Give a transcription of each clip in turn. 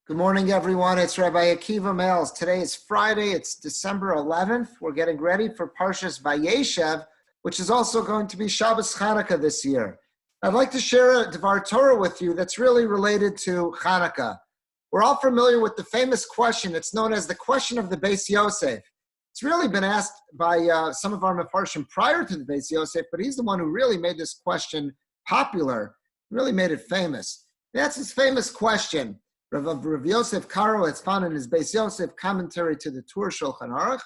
Good morning, everyone. It's Rabbi Akiva Males. Today is Friday. It's December 11th. We're getting ready for Parshas Vayeishev, which is also going to be Shabbos Chanukah this year. I'd like to share a Dvar Torah with you that's really related to Chanukah. We're all familiar with the famous question. It's known as the question of the Beis Yosef. It's really been asked by some of our Mefarshim prior to the Beis Yosef, but he's the one who really made this question popular, really made it famous. That's his famous question. Rav Yosef Karo, it's found in his Beis Yosef commentary to the Torah Shulchan Aruch,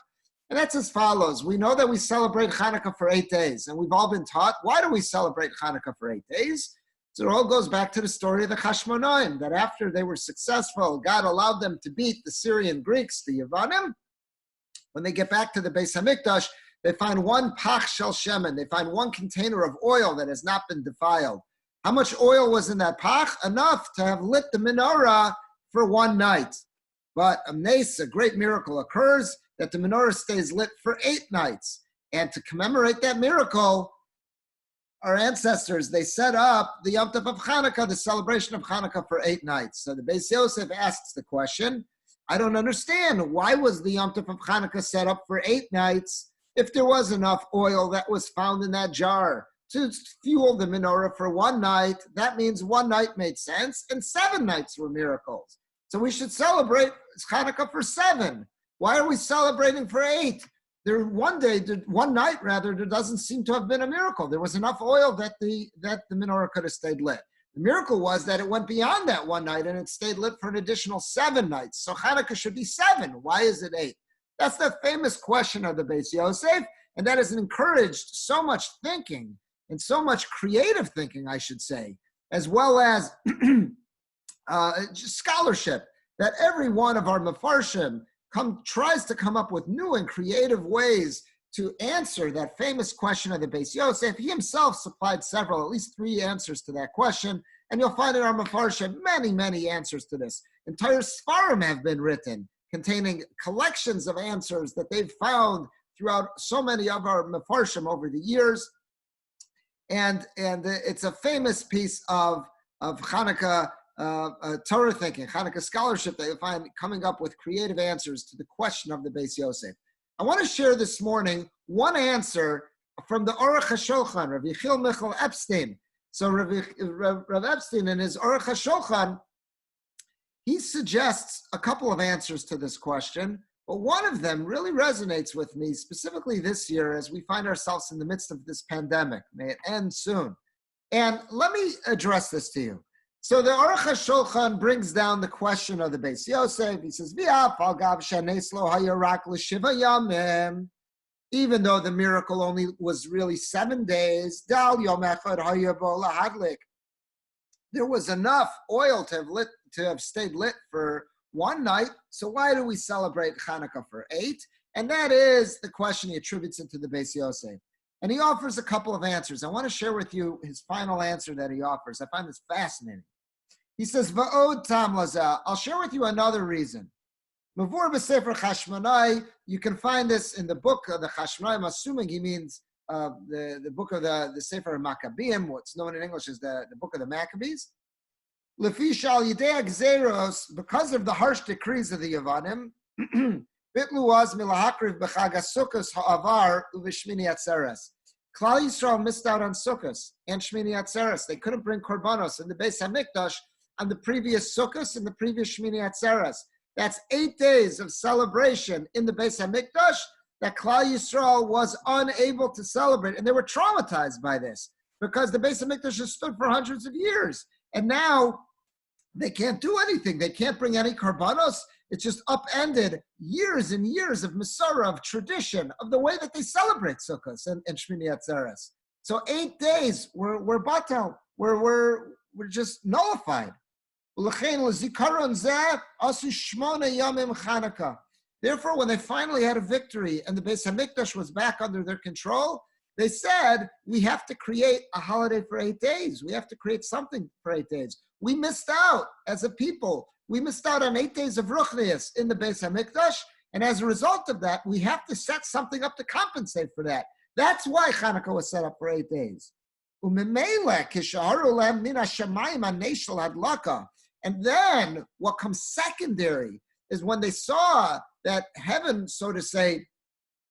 and that's as follows. We know that we celebrate Chanukah for 8 days, and we've all been taught, why do we celebrate Chanukah for 8 days? So it all goes back to the story of the Chashmonaim, that after they were successful, God allowed them to beat the Syrian Greeks, the Yevanim. When they get back to the Beis HaMikdash, they find one pach shel shemen, they find one container of oil that has not been defiled. How much oil was in that pach? Enough to have lit the menorah for one night. But a great miracle occurs that the menorah stays lit for 8 nights. And to commemorate that miracle, our ancestors, they set up the Yom Tov of Chanukah, the celebration of Chanukah for 8 nights. So the Beis Yosef asks the question, I don't understand. Why was the Yom Tov of Chanukah set up for 8 nights if there was enough oil that was found in that jar to fuel the menorah for one night? That means one night made sense, and 7 nights were miracles. So we should celebrate Chanukah for 7. Why are we celebrating for 8? One night, there doesn't seem to have been a miracle. There was enough oil that the menorah could have stayed lit. The miracle was that it went beyond that one night and it stayed lit for an additional 7 nights. So Chanukah should be 7. Why is it 8? That's the famous question of the Beis Yosef, and that has encouraged so much thinking and so much creative thinking, I should say, as well as scholarship, that every one of our Mefarshim tries to come up with new and creative ways to answer that famous question of the Beis Yosef. He himself supplied at least 3 answers to that question, and you'll find in our Mefarshim many, many answers to this. Entire Sfarim have been written containing collections of answers that they've found throughout so many of our Mefarshim over the years. And it's a famous piece of Chanukah Torah thinking, Chanukah scholarship that you find coming up with creative answers to the question of the Beis Yosef. I want to share this morning one answer from the Aruch HaShulchan, Rav Yechiel Michal Epstein. So Rav Epstein in his Aruch HaShulchan, he suggests a couple of answers to this question. But one of them really resonates with me, specifically this year, as we find ourselves in the midst of this pandemic. May it end soon. And let me address this to you. So the Aruch HaShulchan brings down the question of the Beis Yosef. He says, even though the miracle only was really 7 days, there was enough oil to have stayed lit for one night. So why do we celebrate Chanukah for 8? And that is the question he attributes it to the Beis Yosef. And he offers a couple of answers. I want to share with you his final answer that he offers. I find this fascinating. He says, Va'od tam lazeh. I'll share with you another reason. Mavur b'sefer Chashmonai, you can find this in the book of the Chashmonai. I'm assuming he means the book of the Sefer Maccabeim, what's known in English as the book of the Maccabees. Lefi shal yidei gzeros, because of the harsh decrees of the Yevanim, bitlu az milahakriv b'chag HaSukkos ha'avar u'v'shmini atzeres. Klal Yisrael missed out on Sukkos and Shmini Atzeres. They couldn't bring korbanos in the Beis HaMikdash on the previous Sukkos and the previous Shmini Atzeres. That's 8 days of celebration in the Beis HaMikdash that Klal Yisrael was unable to celebrate. And they were traumatized by this because the Beis HaMikdash has stood for hundreds of years. And now they can't do anything. They can't bring any korbanos. It's just upended years and years of Masorah, of tradition, of the way that they celebrate Sukkot and Shmini Atzeres. So 8 days, we're batal, we're just nullified. Therefore, when they finally had a victory and the Beis HaMikdash was back under their control, they said, we have to create a holiday for 8 days. We have to create something for 8 days. We missed out as a people. We missed out on 8 days of Ruchnius in the Beis HaMikdash, and as a result of that, we have to set something up to compensate for that. That's why Chanukah was set up for 8 days. And then what comes secondary is when they saw that heaven, so to say,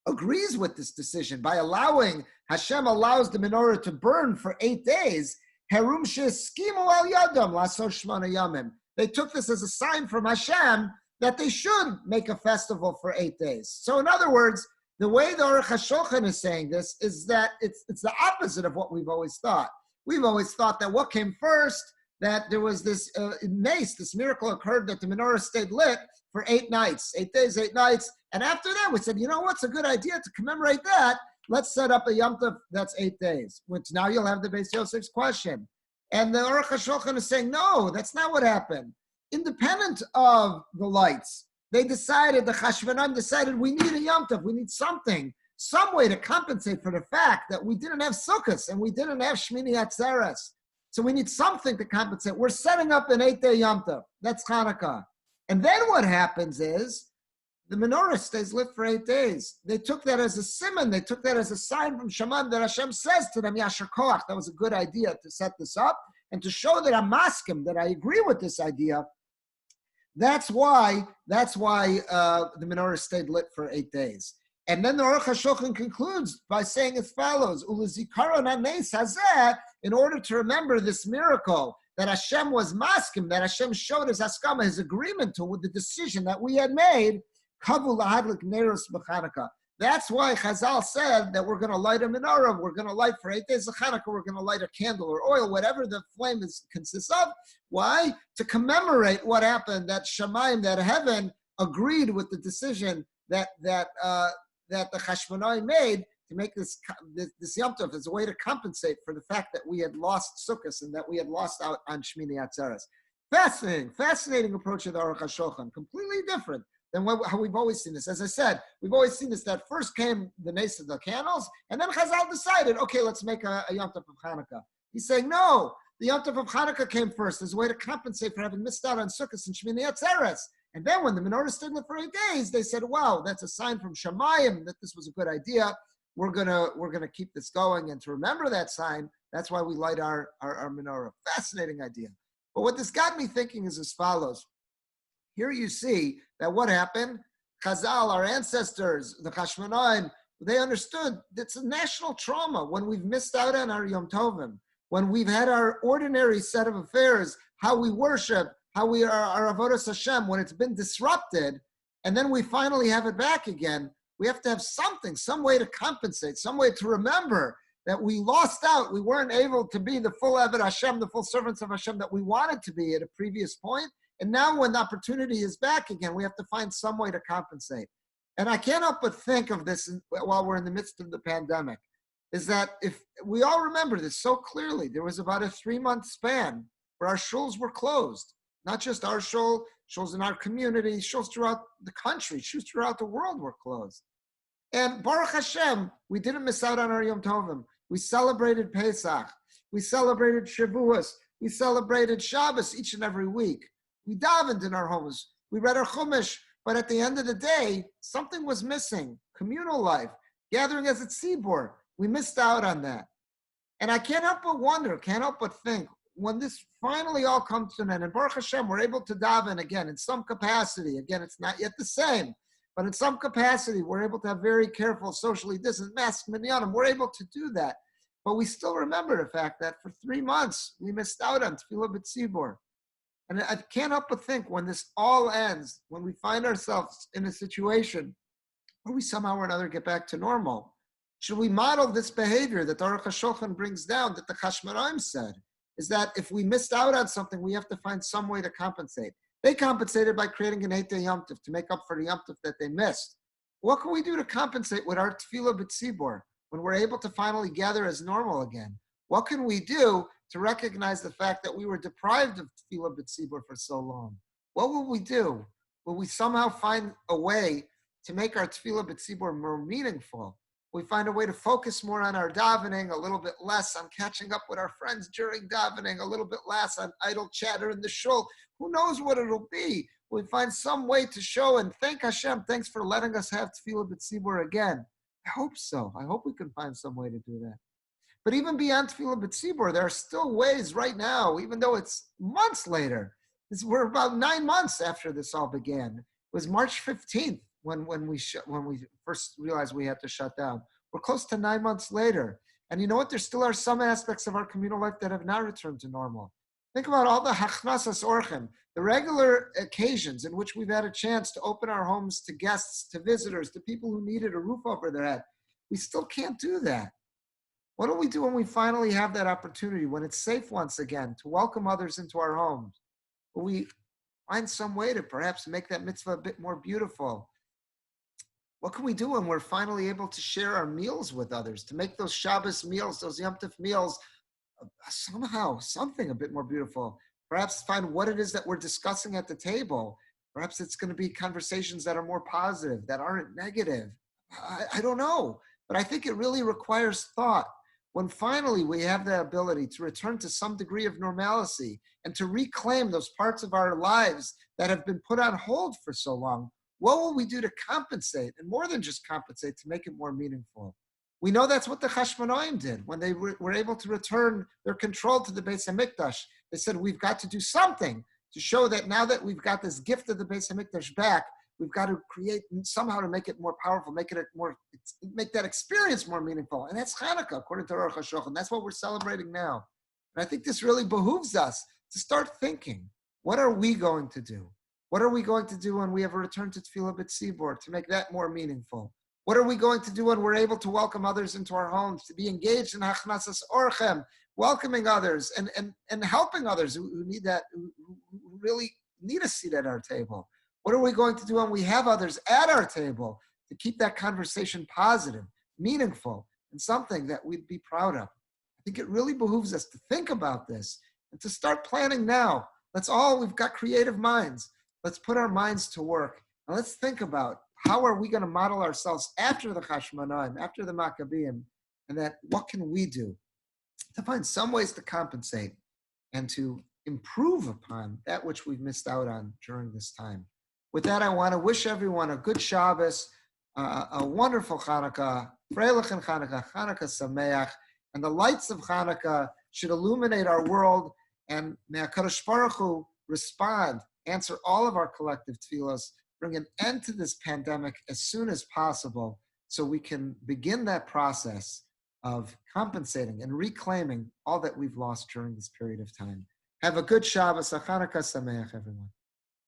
agrees with this decision by allowing, Hashem allows the menorah to burn for 8 days. Herum sheskimu al yadam lasos shmona yamim. They took this as a sign from Hashem that they should make a festival for 8 days. So in other words, the way the Aruch HaShulchan is saying this is that it's the opposite of what we've always thought. We've always thought that what came first, that there was this nace, this miracle occurred that the menorah stayed lit for 8 nights, 8 days, 8 nights. And after that, we said, you know what's a good idea to commemorate that? Let's set up a Yom Tov that's 8 days, which now you'll have the Beis Yosef's question. And the Aruch HaShulchan is saying, no, that's not what happened. Independent of the lights, they decided, the Chashvanim decided, we need a Yom Tov, we need something, some way to compensate for the fact that we didn't have Sukkot and we didn't have Shmini Atzeres. So we need something to compensate. We're setting up an 8-day Yom Tov. That's Chanukah. And then what happens is, the menorah stays lit for 8 days. They took that as a simon. They took that as a sign from Shaman that Hashem says to them, Yasher Koach, that was a good idea to set this up and to show that I'm maskim, that I agree with this idea. That's why the menorah stayed lit for 8 days. And then the Aruch HaShulchan concludes by saying as follows, Ulezikaron haneis hazeh, in order to remember this miracle, that Hashem was maskim, that Hashem showed his haskama, his agreement to with the decision that we had made, kavu lahadlik neros b'Chanukah. That's why Chazal said that we're going to light a menorah, we're going to light for 8 days of Chanukah, we're going to light a candle or oil, whatever the flame consists of. Why? To commemorate what happened, that Shamayim, that heaven, agreed with the decision that the Chashmonai made to make this Yom Tov as a way to compensate for the fact that we had lost Sukkot and that we had lost out on Shmini Atzeres. Fascinating approach of the Aruch HaShulchan, completely different than how we've always seen this. As I said, we've always seen this, that first came the nace of the candles, and then Chazal decided, okay, let's make a Yom Tov of Chanukah. He's saying, no, the Yom Tov of Chanukah came first as a way to compensate for having missed out on Sukkot and Shmini Atzeres. And then when the menorah stayed lit for 8 days, they said, wow, that's a sign from Shamayim that this was a good idea. We're gonna keep this going. And to remember that sign, that's why we light our menorah. Fascinating idea. But what this got me thinking is as follows. Here you see that what happened, Chazal, our ancestors, the Chashmonaim, they understood it's a national trauma when we've missed out on our Yom Tovim, when we've had our ordinary set of affairs, how we worship, how we are our avodas Hashem, when it's been disrupted, and then we finally have it back again. We have to have something, some way to compensate, some way to remember that we lost out. We weren't able to be the full Eved Hashem, the full servants of Hashem that we wanted to be at a previous point. And now when the opportunity is back again, we have to find some way to compensate. And I can't help but think of this while we're in the midst of the pandemic, is that if we all remember this so clearly, there was about a 3-month span where our shuls were closed. Not just our shul, shuls in our community, shuls throughout the country, shuls throughout the world were closed. And Baruch Hashem, we didn't miss out on our Yom Tovim. We celebrated Pesach. We celebrated Shavuos. We celebrated Shabbos each and every week. We davened in our homes. We read our Chumash. But at the end of the day, something was missing. Communal life, gathering as a tzibur. We missed out on that. And I can't help but wonder, can't help but think, when this finally all comes to an end, and Baruch Hashem, we're able to daven again in some capacity. Again, it's not yet the same. But in some capacity, we're able to have very careful, socially distant masks, minyanim. We're able to do that. But we still remember the fact that for 3 months, we missed out on Tefillah B'Tzibur. And I can't help but think when this all ends, when we find ourselves in a situation where we somehow or another get back to normal, should we model this behavior that the Aruch HaShulchan brings down, that the Chashmonaim said, is that if we missed out on something, we have to find some way to compensate. They compensated by creating an 8-day Yom Tov to make up for the Yom Tov that they missed. What can we do to compensate with our Tefillah B'Tzibur when we're able to finally gather as normal again? What can we do to recognize the fact that we were deprived of Tefillah B'Tzibur for so long? What will we do? Will we somehow find a way to make our Tefillah B'Tzibur more meaningful? We find a way to focus more on our davening, a little bit less on catching up with our friends during davening, a little bit less on idle chatter in the shul. Who knows what it'll be? We find some way to show and thank Hashem. Thanks for letting us have Tefillah B'Tzibur again. I hope so. I hope we can find some way to do that. But even beyond Tefillah B'Tzibur, there are still ways right now, even though it's months later, We're about 9 months after this all began. It was March 15th when we first realized we had to shut down. We're close to 9 months later. And you know what? There still are some aspects of our communal life that have not returned to normal. Think about all the hachnasas orchim, the regular occasions in which we've had a chance to open our homes to guests, to visitors, to people who needed a roof over their head. We still can't do that. What do we do when we finally have that opportunity, when it's safe once again to welcome others into our homes? Will we find some way to perhaps make that mitzvah a bit more beautiful? What can we do when we're finally able to share our meals with others, to make those Shabbos meals, those Yom Tov meals, somehow, something a bit more beautiful? Perhaps find what it is that we're discussing at the table. Perhaps it's going to be conversations that are more positive, that aren't negative. I don't know, but I think it really requires thought. When finally we have the ability to return to some degree of normalcy and to reclaim those parts of our lives that have been put on hold for so long, what will we do to compensate, and more than just compensate, to make it more meaningful? We know that's what the Chashmonaim did when they were able to return their control to the Beis HaMikdash. They said, we've got to do something to show that now that we've got this gift of the Beis HaMikdash back, we've got to create somehow to make it more powerful, make that experience more meaningful. And that's Chanukah, according to Torah Parshas Vayeishev. That's what we're celebrating now. And I think this really behooves us to start thinking, what are we going to do? What are we going to do when we have a return to Tefillah B'tzibur to make that more meaningful? What are we going to do when we're able to welcome others into our homes, to be engaged in Hachnasas Orchem, welcoming others and helping others who need that, who really need a seat at our table? What are we going to do when we have others at our table to keep that conversation positive, meaningful, and something that we'd be proud of? I think it really behooves us to think about this and to start planning now. We've got creative minds. Let's put our minds to work. And let's think about how are we going to model ourselves after the Chashmonaim, after the Maccabeim, and that what can we do to find some ways to compensate and to improve upon that which we've missed out on during this time. With that, I want to wish everyone a good Shabbos, a wonderful Chanukah, Freilichen Chanukah, Chanukah Sameach, and the lights of Chanukah should illuminate our world, and may HaKadosh Baruch Hu respond, answer all of our collective tefillos, bring an end to this pandemic as soon as possible so we can begin that process of compensating and reclaiming all that we've lost during this period of time. Have a good Shabbos, a Chanukah Sameach, everyone.